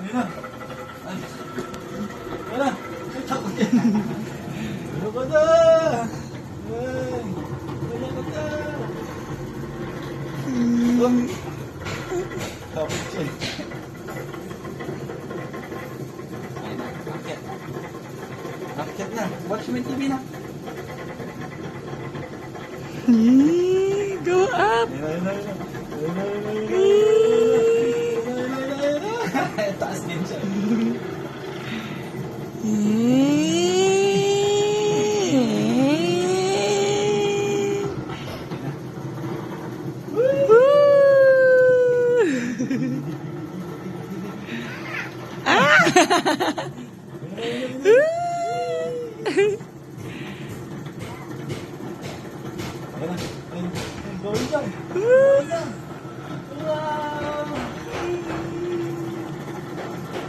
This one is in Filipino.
Ayun na. Ay. Ayun na. Ay, takot yan. Ano ka na? Ay. Ano ka na? Takot siya. Ayun na. Akit. Akit na. Watch mo yung TV na. Go up! Ayun na, ayun na, ayun na. Ayun na, ayun na, ayun na. Taas din siya.